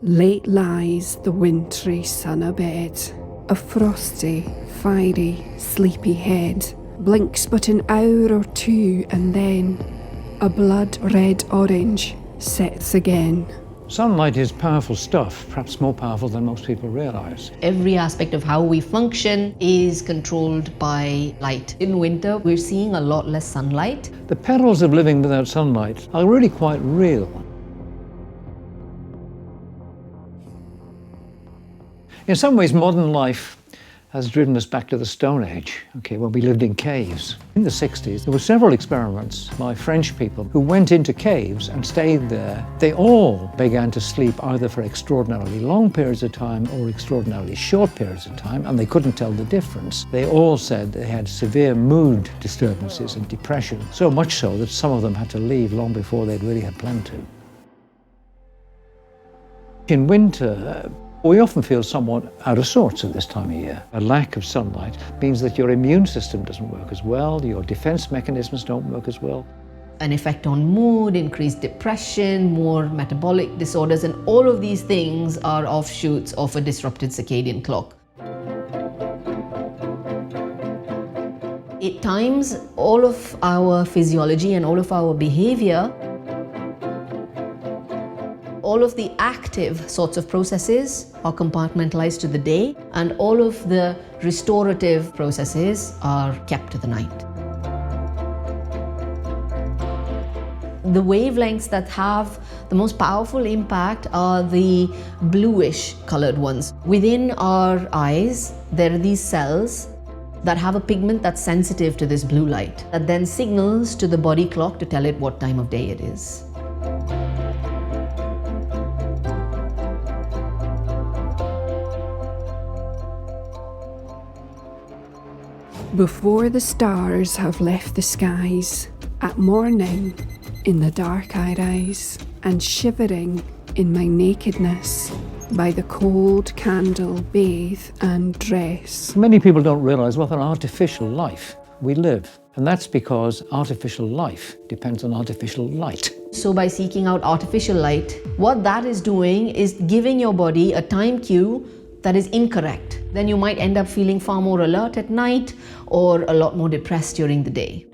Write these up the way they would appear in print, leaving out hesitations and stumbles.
Late lies the wintry sun abed, a frosty, fiery, sleepy head blinks but an hour or two, and then a blood-red orange sets again. Sunlight is powerful stuff, perhaps more powerful than most people realise. Every aspect of how we function is controlled by light. In winter, we're seeing a lot less sunlight. The perils of living without sunlight are really quite real. In some ways, modern life has driven us back to the Stone Age, when we lived in caves. In the 60s, there were several experiments by French people who went into caves and stayed there. They all began to sleep either for extraordinarily long periods of time or extraordinarily short periods of time, and they couldn't tell the difference. They all said they had severe mood disturbances and depression, so much so that some of them had to leave long before they'd really had planned to. In winter, we often feel somewhat out of sorts at this time of year. A lack of sunlight means that your immune system doesn't work as well, your defense mechanisms don't work as well. An effect on mood, increased depression, more metabolic disorders, and all of these things are offshoots of a disrupted circadian clock. At times, all of our physiology and all of our behavior, all of the active sorts of processes are compartmentalized to the day, and all of the restorative processes are kept to the night. The wavelengths that have the most powerful impact are the bluish colored ones. Within our eyes, there are these cells that have a pigment that's sensitive to this blue light, that then signals to the body clock to tell it what time of day it is. Before the stars have left the skies, at morning, in the dark I rise, and shivering in my nakedness, by the cold candle bathe and dress. Many people don't realise what an artificial life we live, and that's because artificial life depends on artificial light. So by seeking out artificial light, what that is doing is giving your body a time cue that is incorrect. Then you might end up feeling far more alert at night or a lot more depressed during the day.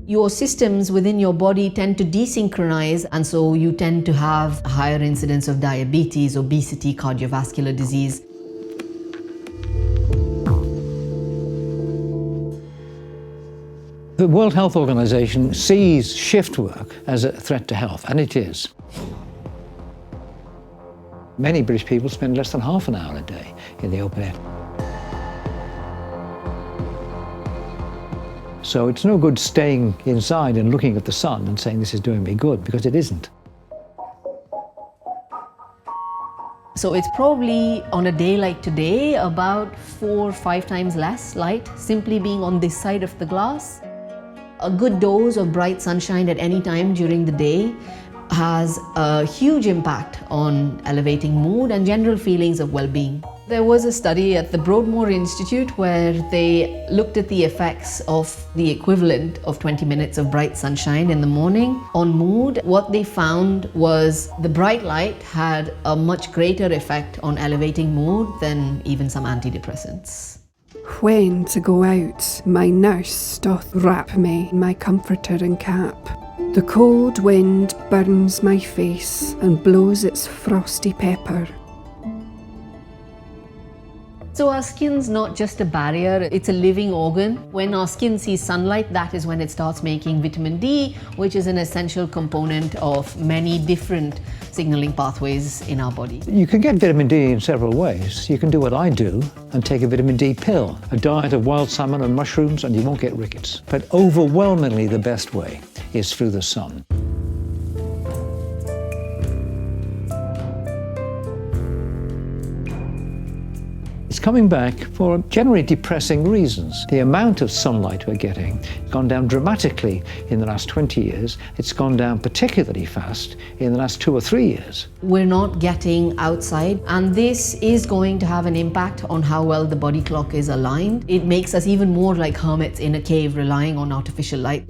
Your systems within your body tend to desynchronize, and so you tend to have a higher incidence of diabetes, obesity, cardiovascular disease. The World Health Organization sees shift work as a threat to health, and it is. Many British people spend less than half an hour a day in the open air. So it's no good staying inside and looking at the sun and saying this is doing me good, because it isn't. So it's probably, on a day like today, about 4 or 5 times less light, simply being on this side of the glass. A good dose of bright sunshine at any time during the day has a huge impact on elevating mood and general feelings of well-being. There was a study at the Broadmoor Institute where they looked at the effects of the equivalent of 20 minutes of bright sunshine in the morning on mood. What they found was the bright light had a much greater effect on elevating mood than even some antidepressants. When to go out, my nurse doth wrap me in my comforter and cap. The cold wind burns my face and blows its frosty pepper. So our skin's not just a barrier, it's a living organ. When our skin sees sunlight, that is when it starts making vitamin D, which is an essential component of many different signaling pathways in our body. You can get vitamin D in several ways. You can do what I do and take a vitamin D pill, a diet of wild salmon and mushrooms, and you won't get rickets. But overwhelmingly the best way is through the sun. It's coming back for generally depressing reasons. The amount of sunlight we're getting has gone down dramatically in the last 20 years. It's gone down particularly fast in the last 2 or 3 years. We're not getting outside, and this is going to have an impact on how well the body clock is aligned. It makes us even more like hermits in a cave relying on artificial light.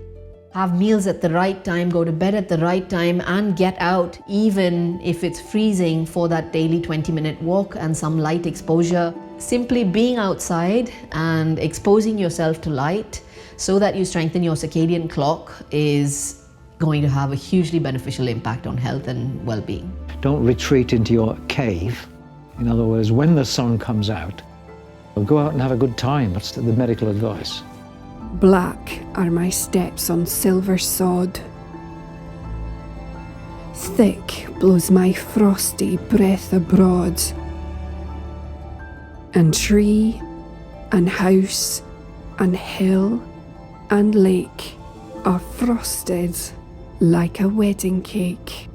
Have meals at the right time, go to bed at the right time, and get out even if it's freezing for that daily 20-minute walk and some light exposure. Simply being outside and exposing yourself to light so that you strengthen your circadian clock is going to have a hugely beneficial impact on health and well-being. Don't retreat into your cave. In other words, when the sun comes out, go out and have a good time. That's the medical advice. Black are my steps on silver sod. Thick blows my frosty breath abroad. And tree, and house, and hill, and lake are frosted like a wedding cake.